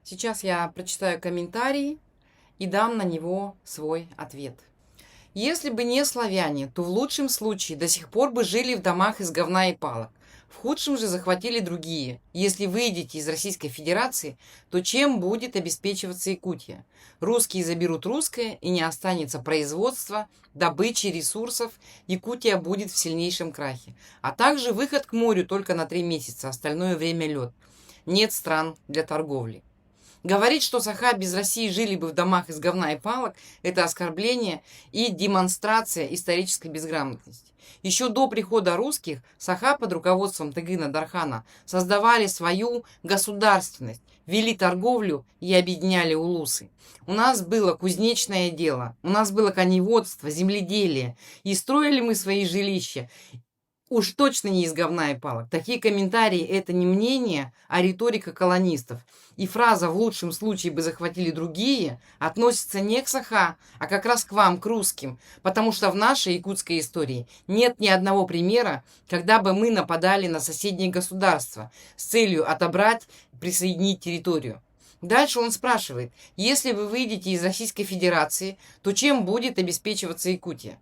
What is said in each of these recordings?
Сейчас я прочитаю комментарий и дам на него свой ответ. Если бы не славяне, то в лучшем случае до сих пор бы жили в домах из говна и палок. В худшем же захватили другие. Если выйдете из Российской Федерации, то чем будет обеспечиваться Якутия? Русские заберут русское, и не останется производства, добычи, ресурсов. Якутия будет в сильнейшем крахе. А также выход к морю только на 3 месяца, остальное время лед. Нет стран для торговли. Говорить, что Саха без России жили бы в домах из говна и палок, это оскорбление и демонстрация исторической безграмотности. Еще до прихода русских Саха под руководством Тыгына Дархана создавали свою государственность, вели торговлю и объединяли улусы. У нас было кузнечное дело, у нас было коневодство, земледелие, и строили мы свои жилища уж точно не из говна и палок. Такие комментарии – это не мнение, а риторика колонистов. И фраза «в лучшем случае бы захватили другие» относится не к Саха, а как раз к вам, к русским. Потому что в нашей якутской истории нет ни одного примера, когда бы мы нападали на соседние государства с целью отобрать, присоединить территорию. Дальше он спрашивает, если вы выйдете из Российской Федерации, то чем будет обеспечиваться Якутия?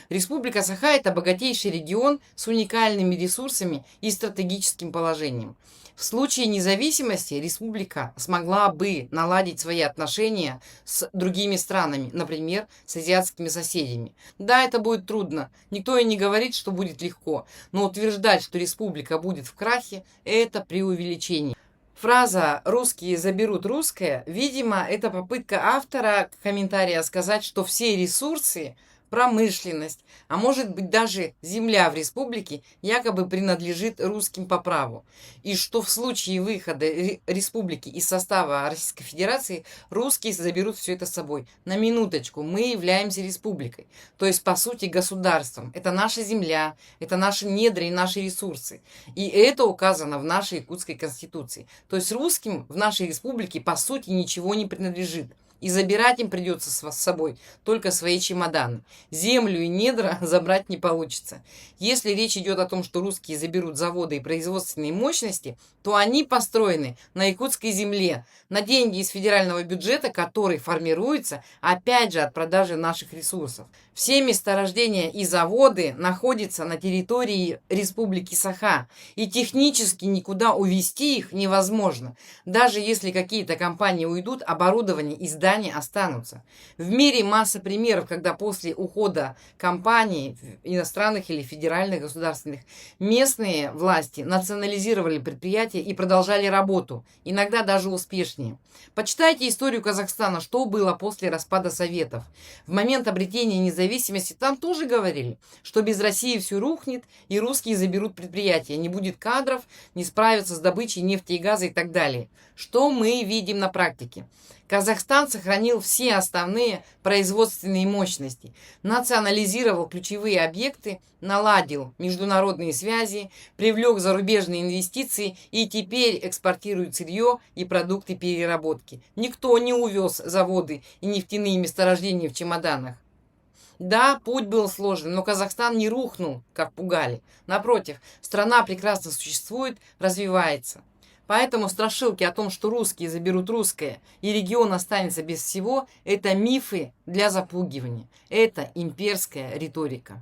Республика Саха – это богатейший регион с уникальными ресурсами и стратегическим положением. В случае независимости республика смогла бы наладить свои отношения с другими странами, например, с азиатскими соседями. Да, это будет трудно, никто и не говорит, что будет легко, но утверждать, что республика будет в крахе – это преувеличение. Фраза «русские заберут русское», видимо, это попытка автора комментария сказать, что все ресурсы, промышленность, а может быть даже земля в республике якобы принадлежит русским по праву. И что в случае выхода республики из состава Российской Федерации русские заберут все это с собой. На минуточку, мы являемся республикой, то есть по сути государством. Это наша земля, это наши недра и наши ресурсы. И это указано в нашей якутской конституции. То есть русским в нашей республике по сути ничего не принадлежит. И забирать им придется с собой только свои чемоданы. Землю и недра забрать не получится. Если речь идет о том, что русские заберут заводы и производственные мощности, то они построены на якутской земле, на деньги из федерального бюджета, который формируется, опять же, от продажи наших ресурсов. Все месторождения и заводы находятся на территории Республики Саха, и технически никуда увезти их невозможно. Даже если какие-то компании уйдут, оборудование и здания останутся. В мире масса примеров, когда после ухода компаний, иностранных или федеральных государственных, местные власти национализировали предприятия и продолжали работу, иногда даже успешнее. Почитайте историю Казахстана, что было после распада Советов. В момент обретения независимости там тоже говорили, что без России все рухнет и русские заберут предприятия, не будет кадров, не справятся с добычей нефти и газа и так далее. Что мы видим на практике? Казахстан сохранил все основные производственные мощности, национализировал ключевые объекты, наладил международные связи, привлек зарубежные инвестиции и теперь экспортирует сырье и продукты переработки. Никто не увез заводы и нефтяные месторождения в чемоданах. Да, путь был сложным, но Казахстан не рухнул, как пугали. Напротив, страна прекрасно существует, развивается. Поэтому страшилки о том, что русские заберут русское и регион останется без всего, это мифы для запугивания. Это имперская риторика.